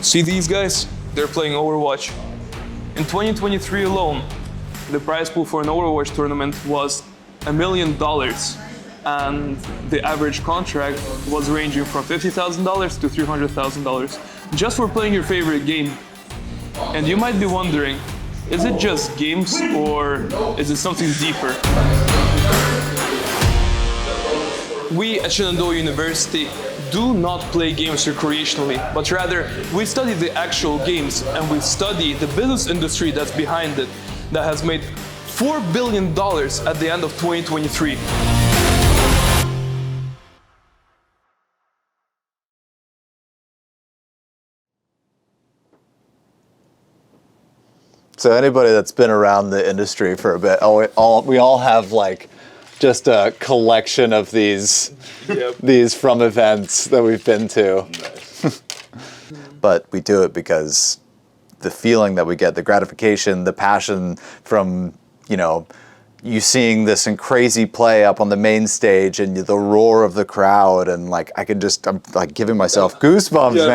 See these guys? They're playing Overwatch. In 2023 alone, the prize pool for an Overwatch tournament was $1 million, and the average contract was ranging from $50,000 to $300,000 just for playing your favorite game. And you might be wondering, is it just games or is it something deeper? We at Shenandoah University do not play games recreationally, but rather we study the actual games and we study the business industry that's behind it, that has made $4 billion at the end of 2023. So anybody that's been around the industry for a bit, we all have like just a collection of these from events that we've been to. Nice. But we do it because the feeling that we get, the gratification, the passion from, you seeing this crazy play up on the main stage and the roar of the crowd, and like I'm like giving myself goosebumps,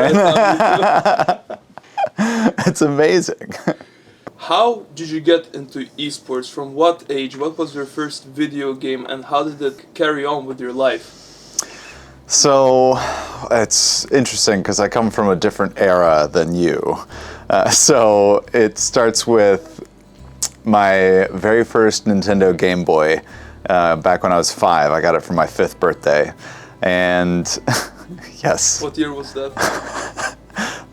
man. It's amazing. How did you get into esports? From what age? What was your first video game, and how did it carry on with your life? So it's interesting because I come from a different era than you. So it starts with my very first Nintendo Game Boy back when I was 5. I got it for my 5th birthday. And yes. What year was that?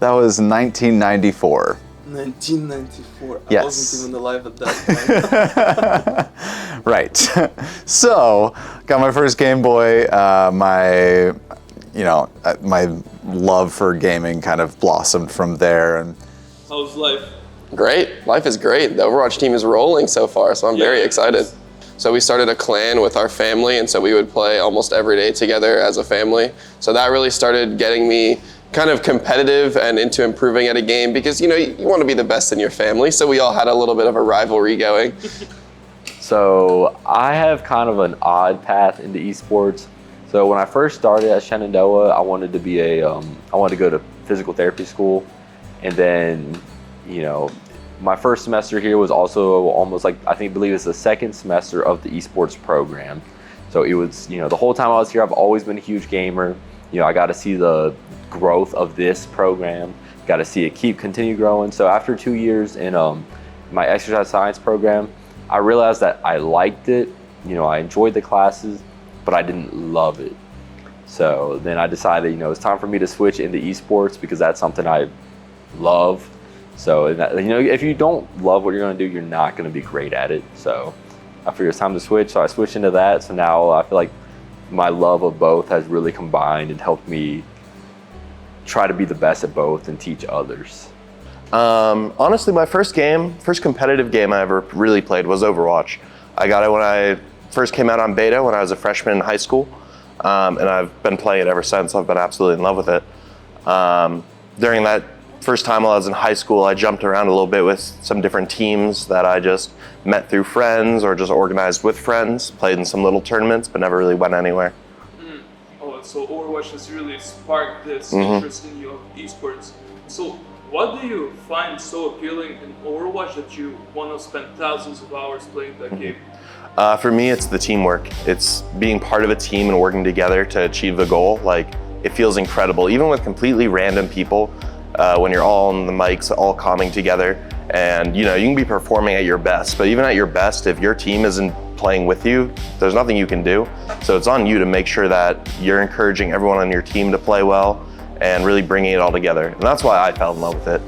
That was 1994. 1994. Yes. I wasn't even alive at that time. Right. So, got my first Game Boy. My love for gaming kind of blossomed from there. And how's life? Great. Life is great. The Overwatch team is rolling so far, so I'm very excited. So we started a clan with our family, and so we would play almost every day together as a family. So that really started getting me kind of competitive and into improving at a game, because you want to be the best in your family, so we all had a little bit of a rivalry going. So I have kind of an odd path into esports. So when I first started at Shenandoah, I wanted to be I wanted to go to physical therapy school, and then my first semester here was also almost like, I believe it's the second semester of the esports program. So it was, the whole time I was here, I've always been a huge gamer. I got to see the growth of this program, got to see it continue growing. So after 2 years in my exercise science program, I realized that I liked it. I enjoyed the classes, but I didn't love it. So then I decided, it's time for me to switch into esports because that's something I love. So if you don't love what you're going to do, you're not going to be great at it. So I figured it's time to switch. So I switched into that. So now I feel like my love of both has really combined and helped me try to be the best at both and teach others. Honestly, my first competitive game I ever really played was Overwatch. I got it when I first came out on beta when I was a freshman in high school, and I've been playing it ever since. I've been absolutely in love with it. During that first time while I was in high school, I jumped around a little bit with some different teams that I just met through friends or just organized with friends, played in some little tournaments, but never really went anywhere. Oh, so Overwatch has really sparked this interest in you of esports. So what do you find so appealing in Overwatch that you want to spend thousands of hours playing that game? For me, it's the teamwork. It's being part of a team and working together to achieve a goal. Like, it feels incredible, even with completely random people. When you're all on the mics, all calming together, and you can be performing at your best, but even at your best, if your team isn't playing with you, there's nothing you can do. So it's on you to make sure that you're encouraging everyone on your team to play well and really bringing it all together. And that's why I fell in love with it.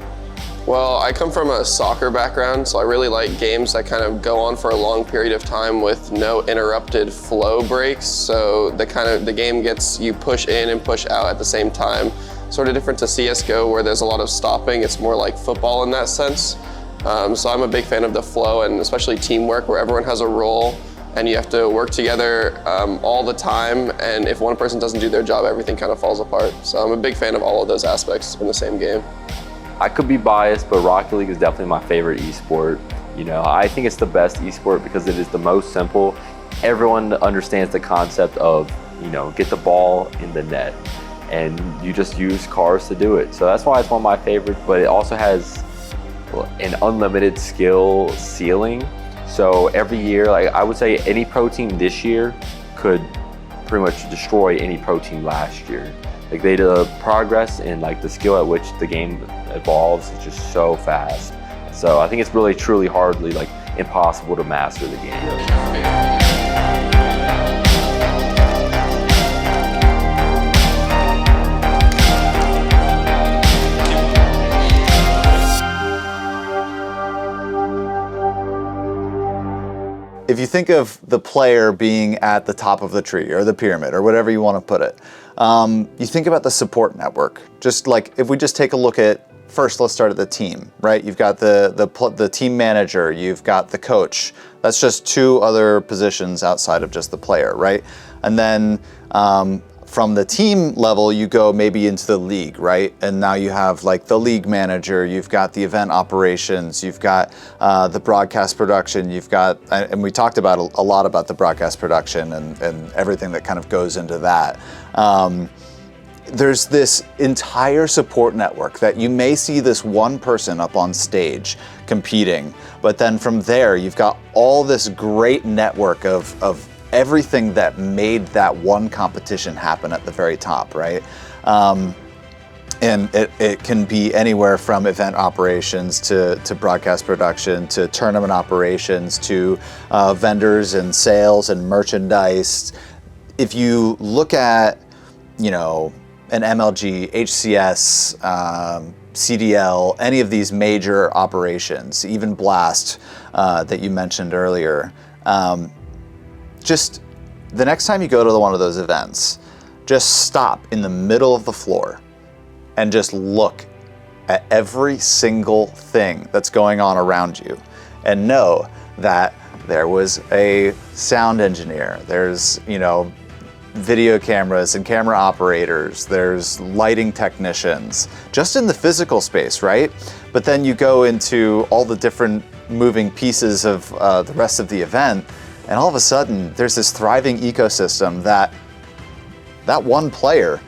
Well, I come from a soccer background, so I really like games that kind of go on for a long period of time with no interrupted flow breaks. So the game gets you push in and push out at the same time. Sort of different to CSGO where there's a lot of stopping. It's more like football in that sense. So I'm a big fan of the flow, and especially teamwork where everyone has a role and you have to work together all the time. And if one person doesn't do their job, everything kind of falls apart. So I'm a big fan of all of those aspects in the same game. I could be biased, but Rocket League is definitely my favorite esport. I think it's the best esport because it is the most simple. Everyone understands the concept of, get the ball in the net. and you just use cars to do it. So that's why it's one of my favorites, but it also has an unlimited skill ceiling. So every year, like I would say any pro team this year could pretty much destroy any pro team last year. Like the progress and like the skill at which the game evolves is just so fast. So I think it's really truly hardly like impossible to master the game. If you think of the player being at the top of the tree or the pyramid or whatever you want to put it, you think about the support network. Just like if we just take a look at, first let's start at the team, right? You've got the team manager, you've got the coach. That's just two other positions outside of just the player, right? And then from the team level, you go maybe into the league, right? And now you have like the league manager, you've got the event operations, you've got the broadcast production, you've got, and we talked about a lot about the broadcast production and everything that kind of goes into that. There's this entire support network that you may see this one person up on stage competing, but then from there, you've got all this great network of everything that made that one competition happen at the very top, right? And it can be anywhere from event operations to broadcast production to tournament operations to vendors and sales and merchandise. If you look at, you know, an MLG, HCS, CDL, any of these major operations, even Blast that you mentioned earlier, just the next time you go to one of those events, just stop in the middle of the floor and just look at every single thing that's going on around you and know that there was a sound engineer, there's, you know, video cameras and camera operators, there's lighting technicians, just in the physical space, right? But then you go into all the different moving pieces of the rest of the event, and all of a sudden, there's this thriving ecosystem that one player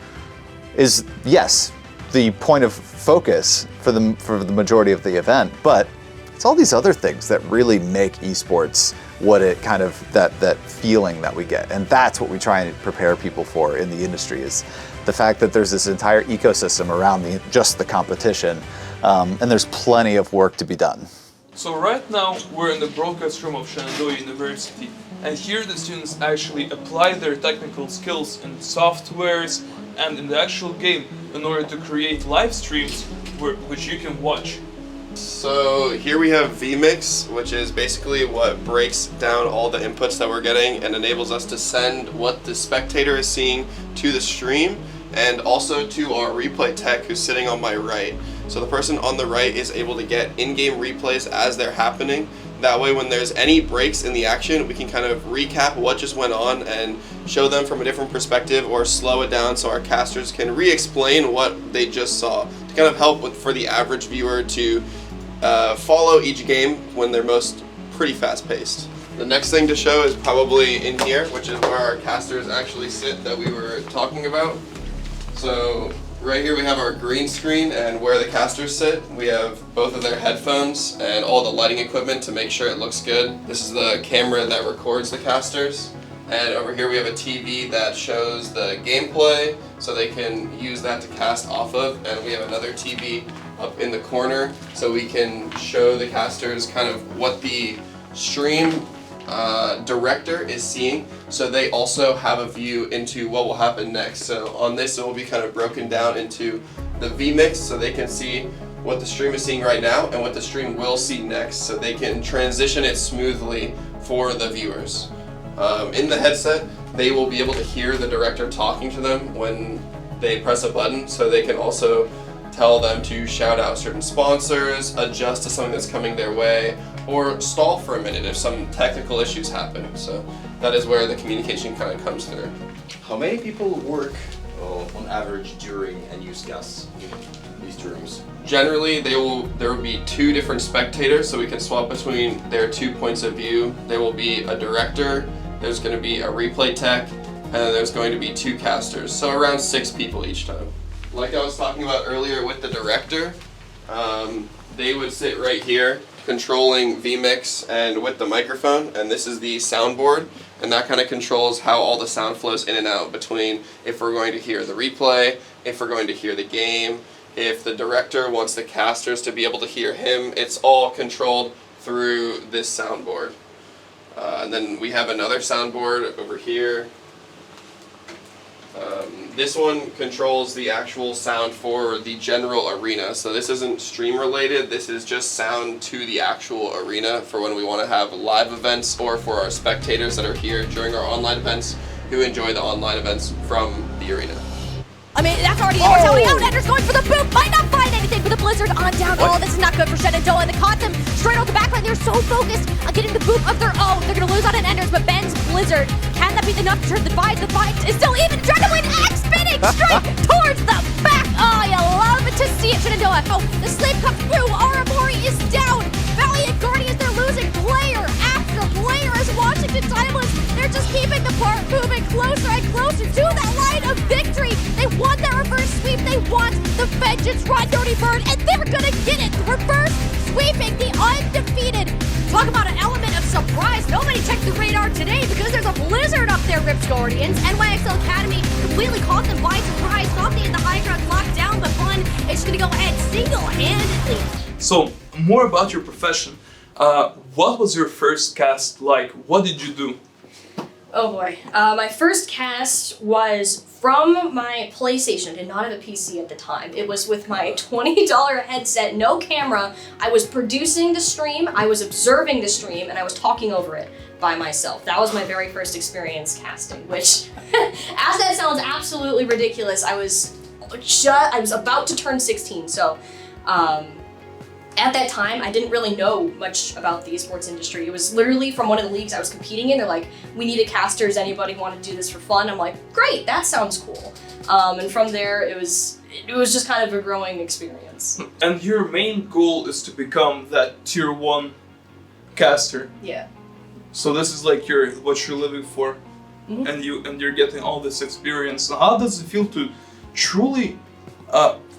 is, yes, the point of focus for the majority of the event, but it's all these other things that really make esports what it kind of, that feeling that we get. And that's what we try and prepare people for in the industry, is the fact that there's this entire ecosystem around just the competition, and there's plenty of work to be done. So right now we're in the broadcast room of Shenandoah University, and here the students actually apply their technical skills in softwares and in the actual game in order to create live streams which you can watch. So here we have vMix, which is basically what breaks down all the inputs that we're getting and enables us to send what the spectator is seeing to the stream and also to our replay tech who's sitting on my right. So the person on the right is able to get in-game replays as they're happening. That way when there's any breaks in the action, we can kind of recap what just went on and show them from a different perspective or slow it down so our casters can re-explain what they just saw to kind of help for the average viewer to follow each game when they're most pretty fast-paced. The next thing to show is probably in here, which is where our casters actually sit that we were talking about. So right here we have our green screen, and where the casters sit, we have both of their headphones and all the lighting equipment to make sure it looks good. This is the camera that records the casters. And over here we have a TV that shows the gameplay, so they can use that to cast off of. And we have another TV up in the corner, so we can show the casters kind of what the stream director is seeing, so they also have a view into what will happen next. So on this it will be kind of broken down into the vMix, so they can see what the stream is seeing right now and what the stream will see next, so they can transition it smoothly for the viewers. In the headset, they will be able to hear the director talking to them when they press a button, so they can also tell them to shout out certain sponsors, adjust to something that's coming their way, or stall for a minute if some technical issues happen. So that is where the communication kind of comes through. How many people work on average during and use gas in these rooms? Generally, there will be two different spectators, so we can swap between their 2 points of view. There will be a director, there's going to be a replay tech, and then there's going to be 2 casters, so around 6 people each time. Like I was talking about earlier with the director, they would sit right here controlling vMix and with the microphone, and this is the soundboard, and that kind of controls how all the sound flows in and out between if we're going to hear the replay, if we're going to hear the game, if the director wants the casters to be able to hear him. It's all controlled through this soundboard. And then we have another soundboard over here. This one controls the actual sound for the general arena. So this isn't stream related, this is just sound to the actual arena for when we want to have live events or for our spectators that are here during our online events who enjoy the online events from the arena. I mean, that's already immortality out. Ender's going for the boot. Might not find anything, but the Blizzard on down. Oh, this is not good for Shenandoah. They caught them straight on the backline. They're so focused on getting the boot of their own. They're going to lose out on Enders, but Ben's Blizzard, can that be enough to turn the fight? The fight is still even. Dragonblade X spinning straight towards the back. Oh, you love to see it, Shenandoah. Oh, the slave comes through. Aramori is down. Valiant Guardians, they're losing player after player as Washington Timeless. They're just keeping the part moving closer and closer to that line of victory. They want that reverse sweep. They want the Vengeance Run Dirty Bird, and they're gonna get it. Reverse sweeping the undefeated. Talk about an element of surprise. Nobody checked the radar today because there's a Blizzard up there, Ripped Guardians. NYXL Academy completely caught them by surprise. Thought they had the high ground locked down, but Fun is gonna go ahead single-handedly. So, more about your profession. What was your first cast like? What did you do? Oh boy. My first cast was from my PlayStation. I did not have a PC at the time. It was with my $20 headset, no camera. I was producing the stream, I was observing the stream, and I was talking over it by myself. That was my very first experience casting, which, as that sounds absolutely ridiculous, I was about to turn 16, so at that time, I didn't really know much about the esports industry. It was literally from one of the leagues I was competing in. They're like, we need a caster. Does anybody want to do this for fun? I'm like, great, that sounds cool. And from there, it was just kind of a growing experience. And your main goal is to become that tier 1 caster. Yeah. So this is like what you're living for, and you're getting all this experience. So how does it feel to truly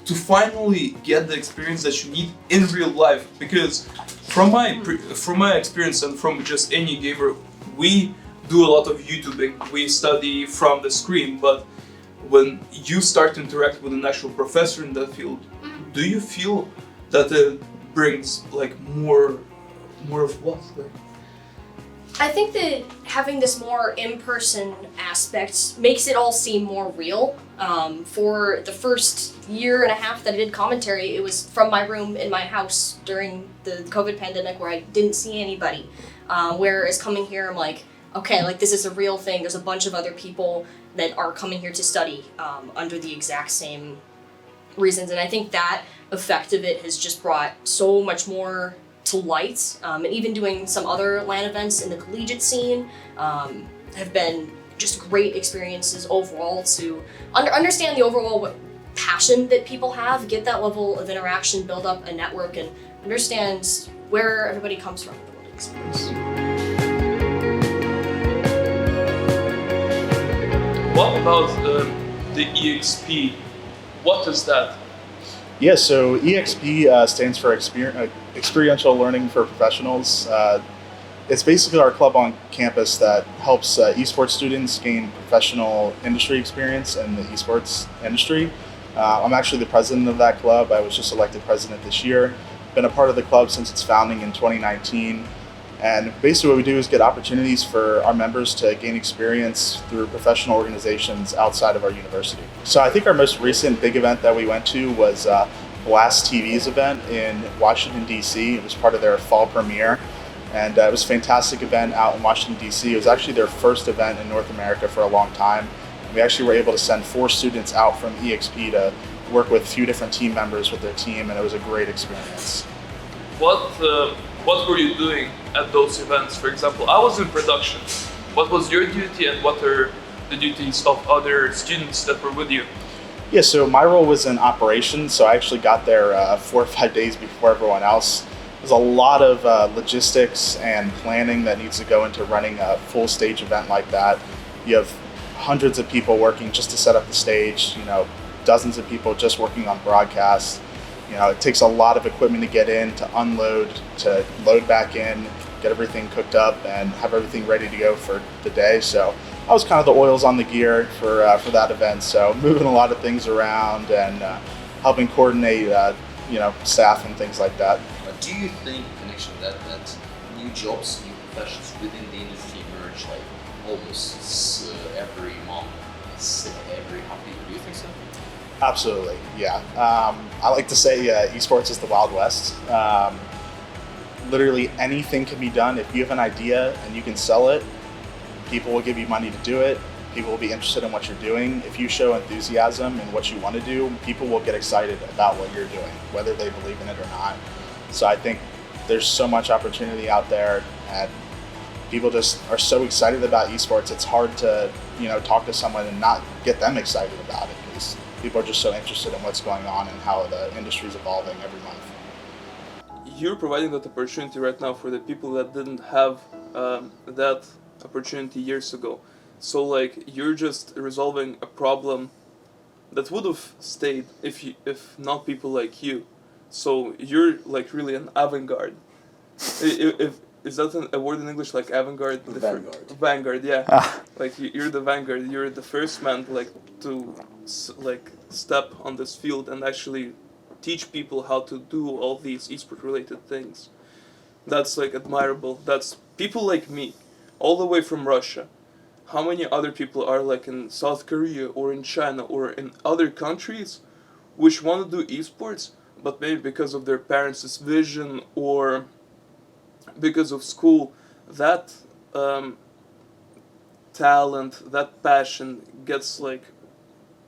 to finally get the experience that you need in real life? Because from my experience and from just any gamer, we do a lot of YouTubing. We study from the screen, but when you start to interact with an actual professor in that field, do you feel that it brings like more of what? I think that having this more in-person aspect makes it all seem more real. For the first year and a half that I did commentary, it was from my room in my house during the COVID pandemic where I didn't see anybody. Whereas coming here, I'm like, okay, like this is a real thing. There's a bunch of other people that are coming here to study under the exact same reasons. And I think that effect of it has just brought so much more to light, and even doing some other LAN events in the collegiate scene have been just great experiences overall to understand the overall passion that people have, get that level of interaction, build up a network, and understand where everybody comes from in the world of esports. What about the EXP? What is that? Yeah, so EXP stands for Experiential Learning for Professionals. It's basically our club on campus that helps esports students gain professional industry experience in the esports industry. I'm actually the president of that club. I was just elected president this year. Been a part of the club since its founding in 2019. And basically what we do is get opportunities for our members to gain experience through professional organizations outside of our university. So I think our most recent big event that we went to was Blast TV's event in Washington, D.C. It was part of their fall premiere. And it was a fantastic event out in Washington, D.C. It was actually their first event in North America for a long time. We actually were able to send 4 students out from EXP to work with a few different team members with their team, and it was a great experience. What were you doing at those events? For example, I was in production. What was your duty and what are the duties of other students that were with you? Yeah, so my role was in operations, so I actually got there 4 or 5 days before everyone else. There's a lot of logistics and planning that needs to go into running a full stage event like that. You have hundreds of people working just to set up the stage, you know, dozens of people just working on broadcast. You know, it takes a lot of equipment to get in, to unload, to load back in, get everything cooked up, and have everything ready to go for the day. So I was kind of the oils on the gear for that event. So moving a lot of things around and helping coordinate, you know, staff and things like that. Do you think, connection, that new jobs, new professions within the industry emerge like almost every month, every half year? Do you think so? Absolutely, yeah. I like to say esports is the Wild West. Literally anything can be done. If you have an idea and you can sell it, people will give you money to do it. People will be interested in what you're doing. If you show enthusiasm in what you want to do, people will get excited about what you're doing, whether they believe in it or not. So I think there's so much opportunity out there, and people just are so excited about esports. It's hard to, you know, talk to someone and not get them excited about it, because people are just so interested in what's going on and how the industry is evolving every month. You're providing that opportunity right now for the people that didn't have that opportunity years ago. So like you're just resolving a problem that would have stayed if not people like you. So you're like really an avant-garde. Is that a word in English, like avant-garde? Vanguard. Vanguard, yeah. Like you're the vanguard. You're the first man like to like step on this field and actually teach people how to do all these esport related things. That's like admirable. That's people like me, all the way from Russia. How many other people are like in South Korea or in China or in other countries which want to do esports, but maybe because of their parents' vision or because of school, that talent, that passion gets like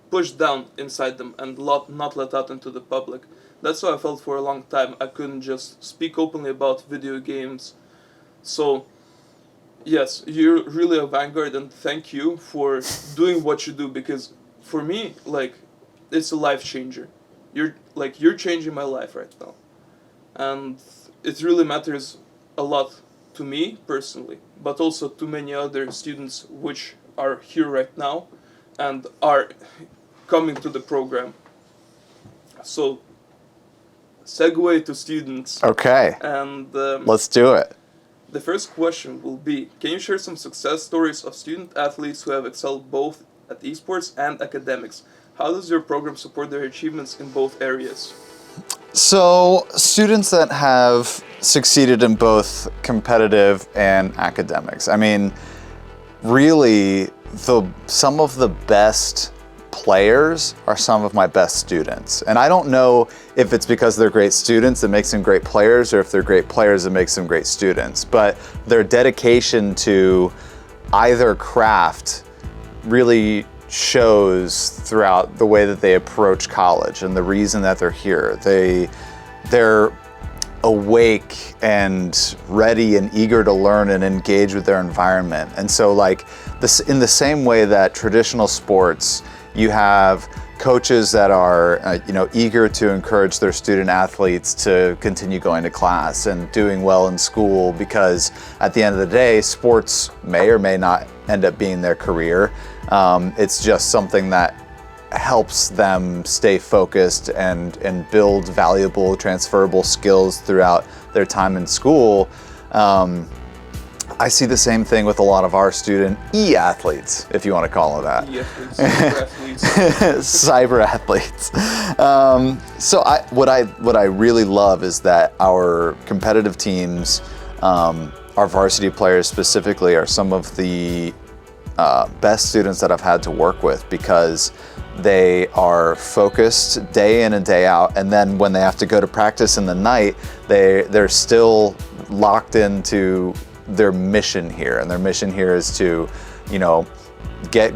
pushed down inside them and not let out into the public. That's how I felt for a long time. I couldn't just speak openly about video games. So yes, you're really a vanguard, and thank you for doing what you do, because for me, like, it's a life changer. You're changing my life right now. And it really matters a lot to me personally, but also to many other students which are here right now and are coming to the program. So, segue to students. Okay. And Let's do it. the first question will be, can you share some success stories of student athletes who have excelled both at esports and academics? How does your program support their achievements in both areas? So, students that have succeeded in both competitive and academics. I mean, really, some of the best players are some of my best students. And I don't know if it's because they're great students that makes them great players, or if they're great players that makes them great students. But their dedication to either craft really shows throughout the way that they approach college and the reason that they're here. They're awake and ready and eager to learn and engage with their environment. And so like this, in the same way that traditional sports, you have coaches that are eager to encourage their student athletes to continue going to class and doing well in school, because at the end of the day, sports may or may not end up being their career. It's just something that helps them stay focused and build valuable transferable skills throughout their time in school. I see the same thing with a lot of our student e-athletes, if you want to call them that. E-athletes, Cyber athletes. So what I really love is that our competitive teams, our varsity players specifically, are some of the best students that I've had to work with, because they are focused day in and day out, and then when they have to go to practice in the night, they're still locked into their mission here, and their mission here is to, get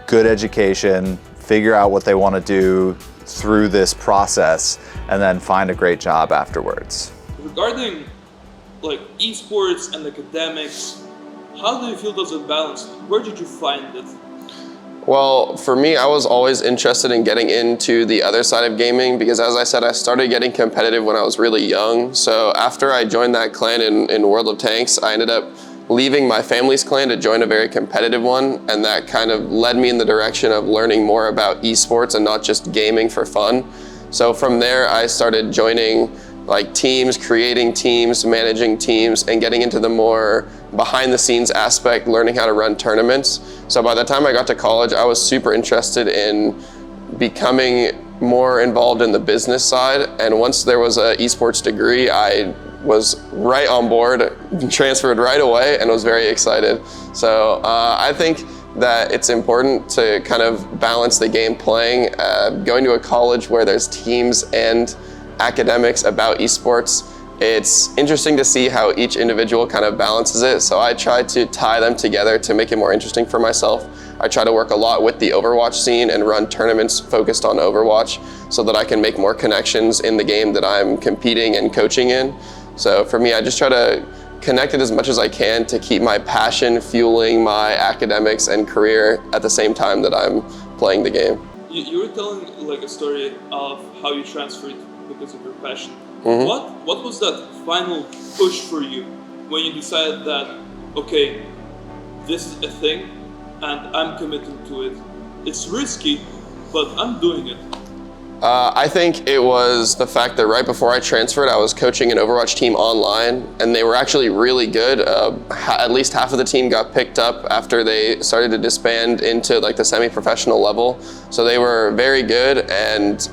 good education, figure out what they want to do through this process, and then find a great job afterwards. Regarding like esports and academics, how do you feel those are balanced? Where did you find it? Well, for me, I was always interested in getting into the other side of gaming, because as I said, I started getting competitive when I was really young. So after I joined that clan in World of Tanks, I ended up leaving my family's clan to join a very competitive one, and that kind of led me in the direction of learning more about esports and not just gaming for fun. So from there, I started joining like teams, creating teams, managing teams, and getting into the more behind the scenes aspect, learning how to run tournaments. So by the time I got to college, I was super interested in becoming more involved in the business side. And once there was an esports degree, I was right on board, transferred right away, and was very excited. So I think that it's important to kind of balance the game playing. Going to a college where there's teams and academics about esports, it's interesting to see how each individual kind of balances it. So I try to tie them together to make it more interesting for myself. I try to work a lot with the Overwatch scene and run tournaments focused on Overwatch so that I can make more connections in the game that I'm competing and coaching in. So for me, I just try to connect it as much as I can to keep my passion fueling my academics and career at the same time that I'm playing the game. You were telling like a story of how you transferred because of your passion. Mm-hmm. What was that final push for you when you decided that, okay, this is a thing and I'm committed to it? It's risky, but I'm doing it. I think it was the fact that right before I transferred, I was coaching an Overwatch team online, and they were actually really good. At least half of the team got picked up after they started to disband into like the semi-professional level. So they were very good, and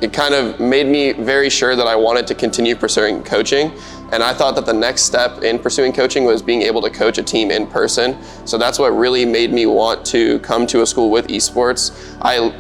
it kind of made me very sure that I wanted to continue pursuing coaching. And I thought that the next step in pursuing coaching was being able to coach a team in person. So that's what really made me want to come to a school with esports. I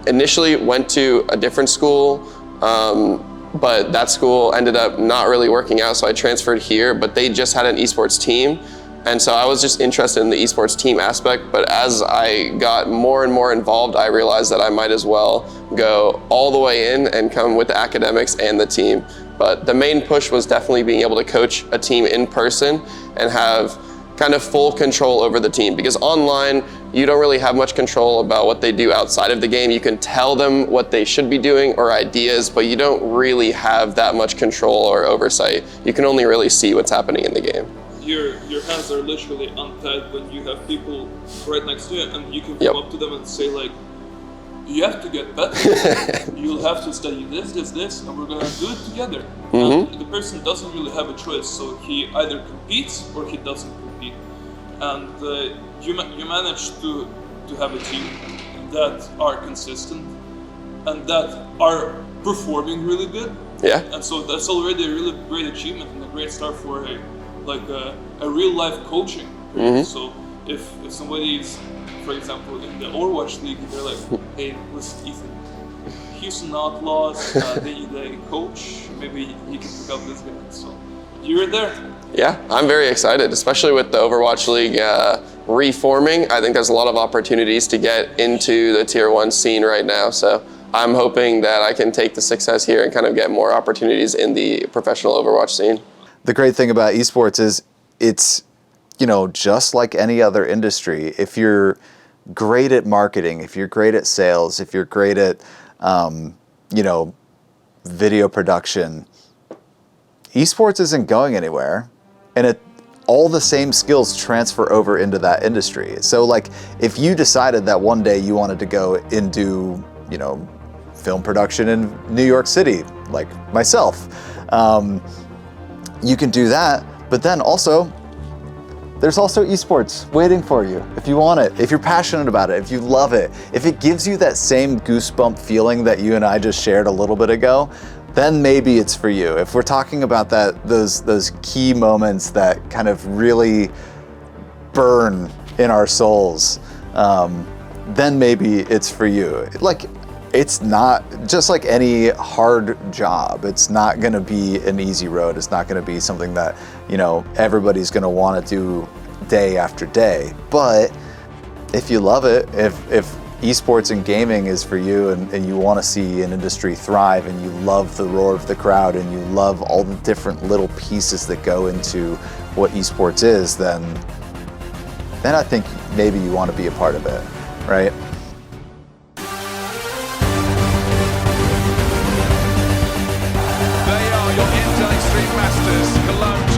initially went to a different school, but that school ended up not really working out, so I transferred here, but they just had an esports team. And so I was just interested in the esports team aspect, but as I got more and more involved, I realized that I might as well go all the way in and come with the academics and the team. But the main push was definitely being able to coach a team in person and have kind of full control over the team, because online, you don't really have much control about what they do outside of the game. You can tell them what they should be doing or ideas, but you don't really have that much control or oversight. You can only really see what's happening in the game. Your hands are literally untied when you have people right next to you, and you can come up to them and say like, you have to get better. You'll have to study this, and we're gonna do it together. Mm-hmm. And the person doesn't really have a choice, so he either competes or he doesn't compete. And you manage to have a team that are consistent and that are performing really good. Yeah. And so that's already a really great achievement and a great start for a real life coaching. Mm-hmm. So if somebody is, for example, in the Overwatch League, they're like, hey, listen, Ethan, Houston Outlaws, they need a coach. Maybe he can pick up this guy. So you're there. Yeah, I'm very excited, especially with the Overwatch League reforming. I think there's a lot of opportunities to get into the Tier 1 scene right now. So I'm hoping that I can take the success here and kind of get more opportunities in the professional Overwatch scene. The great thing about esports is it's, just like any other industry. If you're great at marketing, if you're great at sales, if you're great at, video production, esports isn't going anywhere. And all the same skills transfer over into that industry. So like if you decided that one day you wanted to go and do, film production in New York City, like myself, you can do that, but then also there's also esports waiting for you if you want it, if you're passionate about it, if you love it, if it gives you that same goosebump feeling that you and I just shared a little bit ago, then maybe it's for you. If we're talking about those key moments that kind of really burn in our souls, then maybe it's for you. Like, it's not just like any hard job. It's not going to be an easy road. It's not going to be something that, everybody's going to want to do day after day. But if you love it, if esports and gaming is for you and you want to see an industry thrive and you love the roar of the crowd and you love all the different little pieces that go into what esports is, then I think maybe you want to be a part of it, right? They are your Intel Extreme Masters, Cologne.